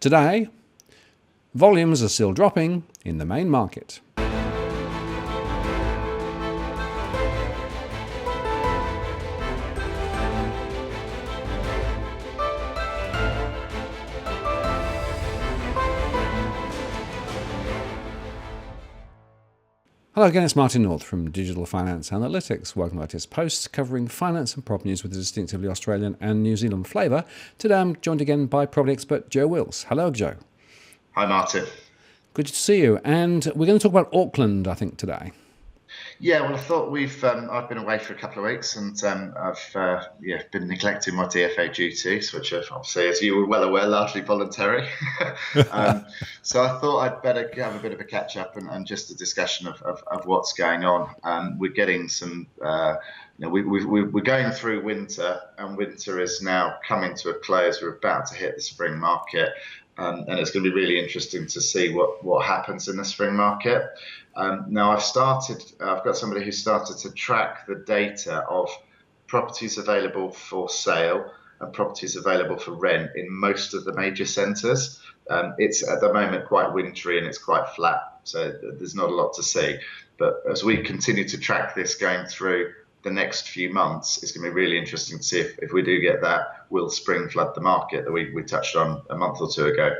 Today, volumes are still dropping in the main market. Hello again, it's Martin North from Digital Finance Analytics. Welcome to our latest post covering finance and property news with a distinctively Australian and New Zealand flavour. Today I'm joined again by property expert Joe Wilkes. Hello, Joe. Hi, Martin. Good to see you. And we're going to talk about Auckland, I think, today. Yeah, well, I thought I've been away for a couple of weeks, and I've been neglecting my DFA duties, which are obviously, as you were well aware, largely voluntary. So I thought I'd better have a bit of a catch up and just a discussion of what's going on. We're getting some, we're going through winter, and winter is now coming to a close. We're about to hit the spring market. And it's going to be really interesting to see what happens in the spring market. Now, I've got somebody who started to track the data of properties available for sale and properties available for rent in most of the major centres. It's at the moment quite wintry and it's quite flat, so there's not a lot to see. But as we continue to track this going through the next few months, it's going to be really interesting to see if we do get that, will spring flood the market that we touched on a month or two ago.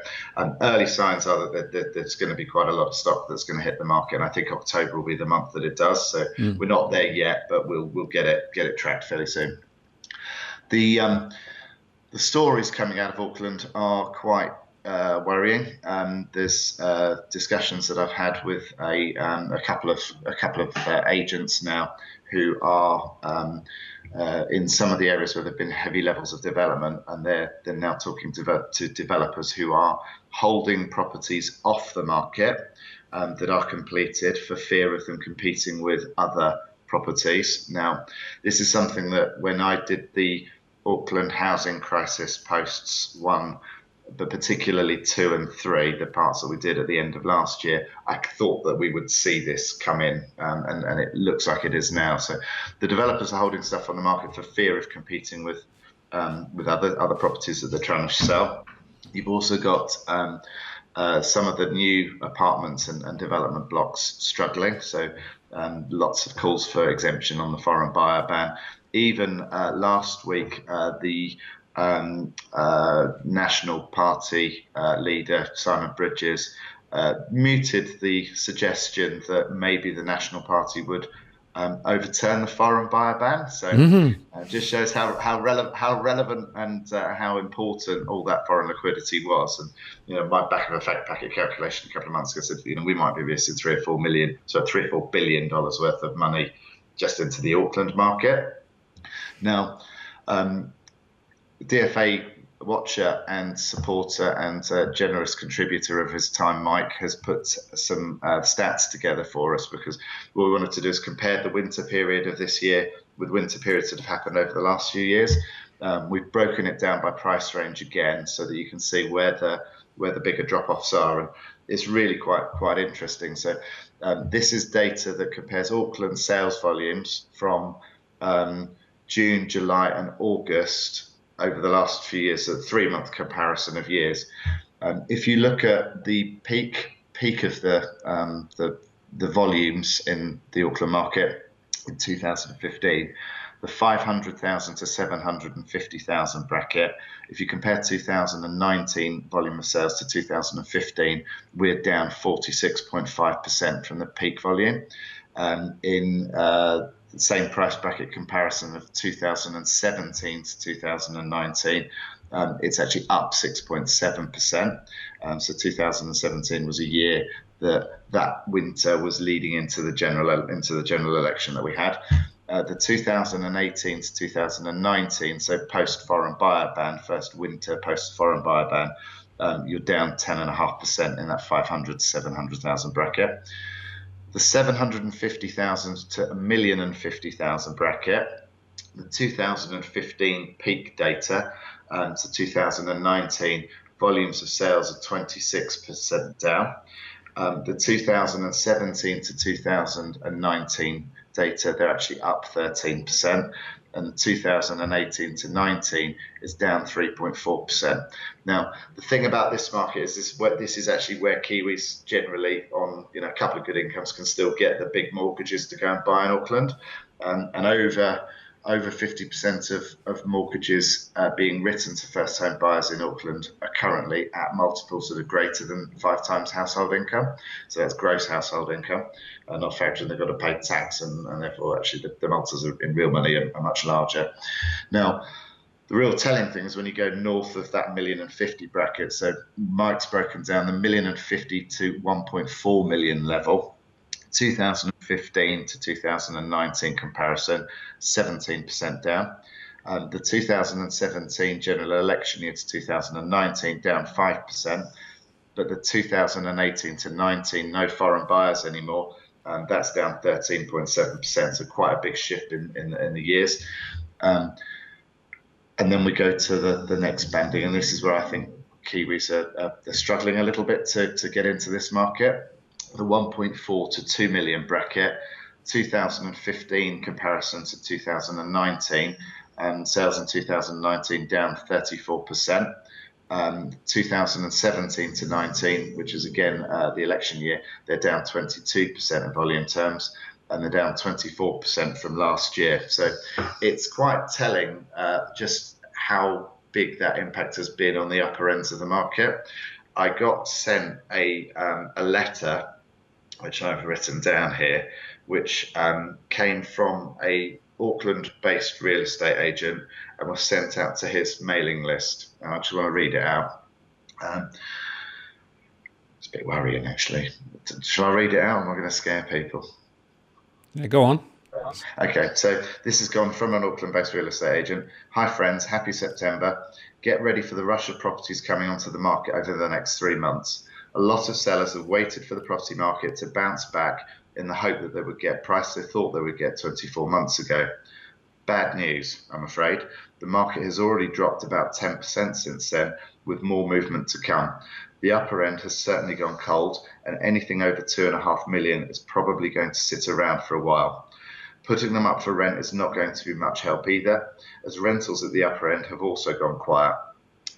Early signs are that there's going to be quite a lot of stock that's going to hit the market, and I think October will be the month that it does. So we're not there yet, but we'll get it tracked fairly soon. The stories coming out of Auckland are quite worrying. There's discussions that I've had with a couple of agents now who are in some of the areas where there have been heavy levels of development, and they're now talking to developers who are holding properties off the market that are completed for fear of them competing with other properties. Now, this is something that when I did the Auckland housing crisis posts 1, but particularly 2 and 3, the parts that we did at the end of last year, I thought that we would see this come in, and it looks like it is now. So the developers are holding stuff on the market for fear of competing with other properties that they're trying to sell. You've also got some of the new apartments and development blocks struggling, so lots of calls for exemption on the foreign buyer ban. Even last week, the National Party leader Simon Bridges muted the suggestion that maybe the National Party would overturn the foreign buyer ban. So just shows how relevant and how important all that foreign liquidity was. And my back of a fact packet calculation a couple of months ago said we might be missing $3 or $4 billion worth of money just into the Auckland market. Now, DFA watcher and supporter and generous contributor of his time, Mike, has put some stats together for us, because what we wanted to do is compare the winter period of this year with winter periods that have happened over the last few years. We've broken it down by price range again so that you can see where the bigger drop-offs are, and it's really quite interesting. So this is data that compares Auckland sales volumes from June, July and August over the last few years, so a 3-month comparison of years. If you look at the peak of the volumes in the Auckland market in 2015, the 500,000 to 750,000 bracket. If you compare 2019 volume of sales to 2015, we're down 46.5% from the peak volume. In the same price bracket comparison of 2017 to 2019, it's actually up 6.7%. So 2017 was a year that winter was leading into the general election that we had. The 2018 to 2019, so post foreign buyer ban, first winter post foreign buyer ban, you're down 10.5% in that 500 to 700,000 bracket. The 750,000 to 1,050,000 bracket, the 2015 peak data to 2019, volumes of sales are 26% down. The 2017 to 2019 data, they're actually up 13%. and 2018 to 19 is down 3.4%. Now, the thing about this market is this is actually where Kiwis generally on a couple of good incomes can still get the big mortgages to go and buy in Auckland, and over 50% of mortgages being written to first home buyers in Auckland are currently at multiples that are greater than 5 times household income. So that's gross household income, not factoring they've got to pay tax, and therefore actually the multiples in real money are much larger. Now, the real telling thing is when you go north of that 1,050,000 bracket. So Mike's broken down the 1,050,000 to 1.4 million level. 2015 to 2019 comparison, 17% down. The 2017 general election year to 2019 down 5%, but the 2018 to 19 no foreign buyers anymore. That's down 13.7%, so quite a big shift in the years. And then we go to the next banding, and this is where I think Kiwis are struggling a little bit to get into this market. The 1.4 to 2 million bracket, 2015 comparison to 2019, and sales in 2019 down 34%. 2017 to 19, which is again the election year, they're down 22% in volume terms, and they're down 24% from last year. So it's quite telling just how big that impact has been on the upper ends of the market. I got sent a letter, which I've written down here, which came from a Auckland-based real estate agent and was sent out to his mailing list. And I just want to read it out. It's a bit worrying, actually. Shall I read it out, or am I going to scare people? Yeah, go on. Okay, so this has gone from an Auckland-based real estate agent. Hi friends, happy September. Get ready for the rush of properties coming onto the market over the next 3 months. A lot of sellers have waited for the property market to bounce back in the hope that they would get price they thought they would get 24 months ago. Bad news, I'm afraid. The market has already dropped about 10% since then, with more movement to come. The upper end has certainly gone cold, and anything over 2.5 million is probably going to sit around for a while. Putting them up for rent is not going to be much help either, as rentals at the upper end have also gone quiet.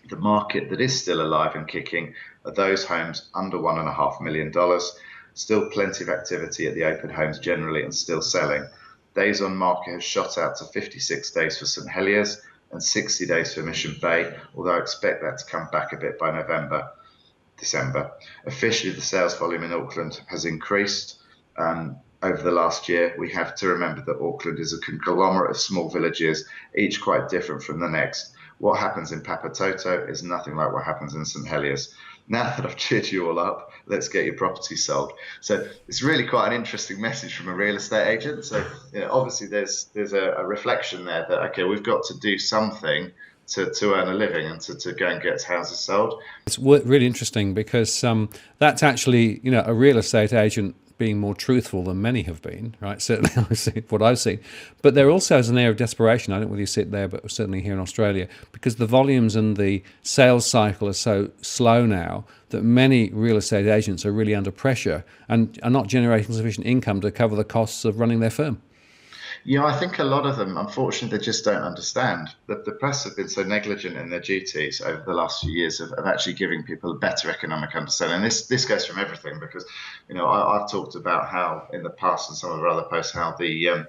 The market that is still alive and kicking are those homes under $1.5 million. Still plenty of activity at the open homes generally and still selling. Days on market has shot out to 56 days for St Heliers and 60 days for Mission Bay, although I expect that to come back a bit by December. Officially, the sales volume in Auckland has increased over the last year. We have to remember that Auckland is a conglomerate of small villages, each quite different from the next. What happens in Papatoetoe is nothing like what happens in St Heliers. Now that I've cheered you all up, let's get your property sold. So it's really quite an interesting message from a real estate agent. So obviously there's a reflection there that, okay, we've got to do something to earn a living and to go and get houses sold. It's really interesting because that's actually, a real estate agent being more truthful than many have been, right? Certainly I've seen what I've seen. But there also has an air of desperation. I don't know whether you see it there, but certainly here in Australia, because the volumes and the sales cycle are so slow now that many real estate agents are really under pressure and are not generating sufficient income to cover the costs of running their firm. I think a lot of them, unfortunately, they just don't understand. The press have been so negligent in their duties over the last few years of actually giving people a better economic understanding. And this goes from everything because, I've talked about how in the past and some of our other posts, how the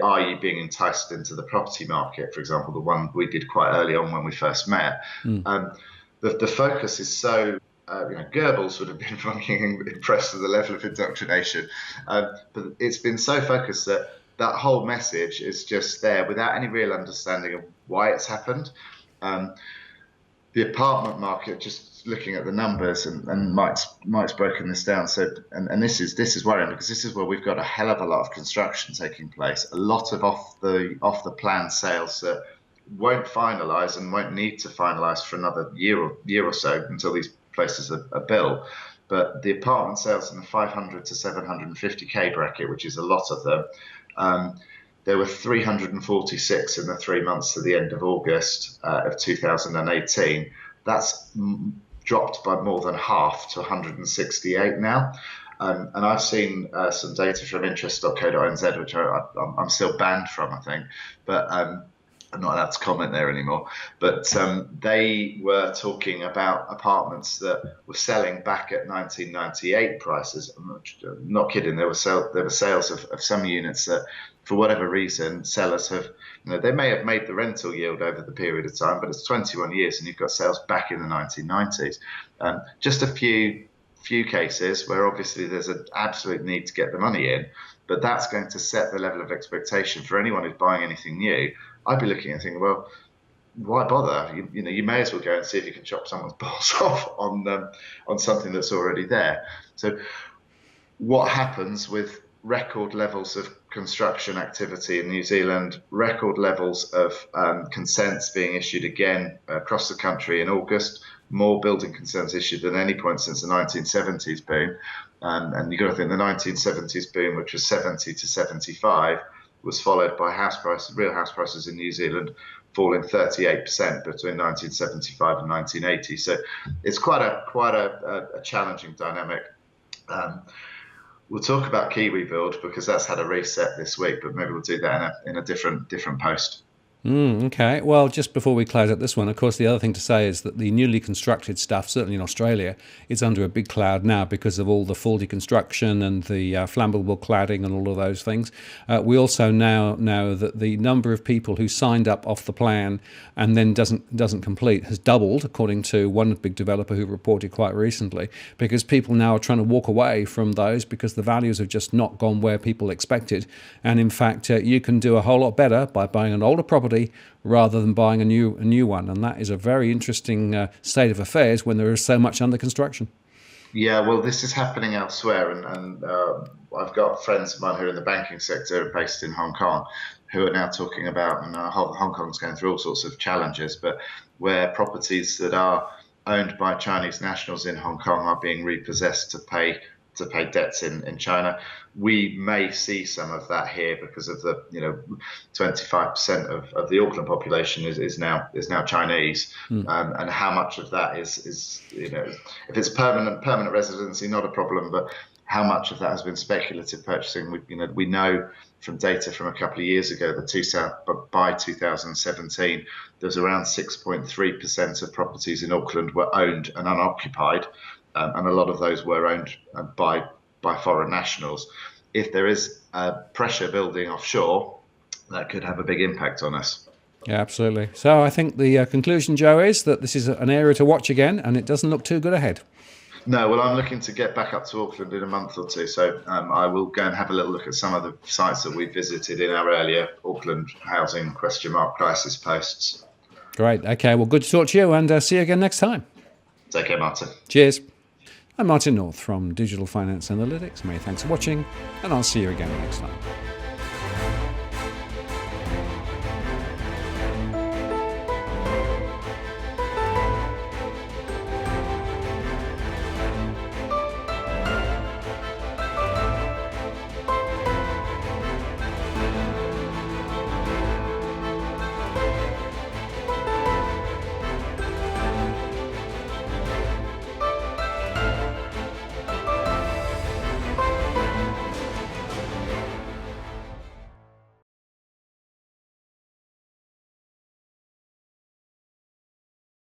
are you being enticed into the property market, for example, the one we did quite early on when we first met. The focus is so Goebbels would have been fucking impressed with the level of indoctrination, but it's been so focused that whole message is just there without any real understanding of why it's happened. The apartment market, just looking at the numbers, and Mike's broken this down. So, and this is worrying because this is where we've got a hell of a lot of construction taking place, a lot of off the plan sales that won't finalise and won't need to finalise for another year or so until these places are built. But the apartment sales in the 500 to 750k bracket, which is a lot of them. There were 346 in the 3 months to the end of August of 2018. That's dropped by more than half to 168 now. And I've seen some data from interest.co.nz, which I'm still banned from, I think, but I'm not allowed to comment there anymore. But they were talking about apartments that were selling back at 1998 prices. I'm not kidding. There were sales of some units that, for whatever reason, sellers have, they may have made the rental yield over the period of time, but it's 21 years and you've got sales back in the 1990s. Just a few cases where obviously there's an absolute need to get the money in, but that's going to set the level of expectation for anyone who's buying anything new. I'd be looking and thinking, well, why bother? You may as well go and see if you can chop someone's balls off on something that's already there. So what happens with record levels of construction activity in New Zealand, record levels of consents being issued again across the country in August, more building consents issued than any point since the 1970s boom. And you've got to think the 1970s boom, which was 70 to 75, was followed by real house prices in New Zealand falling 38% between 1975 and 1980. So it's quite a challenging dynamic. We'll talk about Kiwi Build because that's had a reset this week, but maybe we'll do that in a different post. Okay. Well, just before we close out this one, of course, the other thing to say is that the newly constructed stuff, certainly in Australia, is under a big cloud now because of all the faulty construction and the flammable cladding and all of those things. We also now know that the number of people who signed up off the plan and then doesn't complete has doubled, according to one big developer who reported quite recently, because people now are trying to walk away from those because the values have just not gone where people expected. And in fact, you can do a whole lot better by buying an older property rather than buying a new one, and that is a very interesting state of affairs when there is so much under construction. Yeah, well, this is happening elsewhere, and I've got friends of mine who are in the banking sector based in Hong Kong who are now talking about, and Hong Kong's going through all sorts of challenges, but where properties that are owned by Chinese nationals in Hong Kong are being repossessed to pay debts in China. We may see some of that here because of the 25% of the Auckland population is now Chinese, and how much of that is if it's permanent residency, not a problem, but how much of that has been speculative purchasing? We know from data from a couple of years ago that by 2017 there was around 6.3% of properties in Auckland were owned and unoccupied. And a lot of those were owned by foreign nationals. If there is pressure building offshore, that could have a big impact on us. Yeah, absolutely. So I think the conclusion, Joe, is that this is an area to watch again, and it doesn't look too good ahead. No, well, I'm looking to get back up to Auckland in a month or two, so I will go and have a little look at some of the sites that we visited in our earlier Auckland housing crisis posts. Great. Okay, well, good to talk to you, and see you again next time. Take care, Martin. Cheers. I'm Martin North from Digital Finance Analytics. Many thanks for watching, and I'll see you again next time.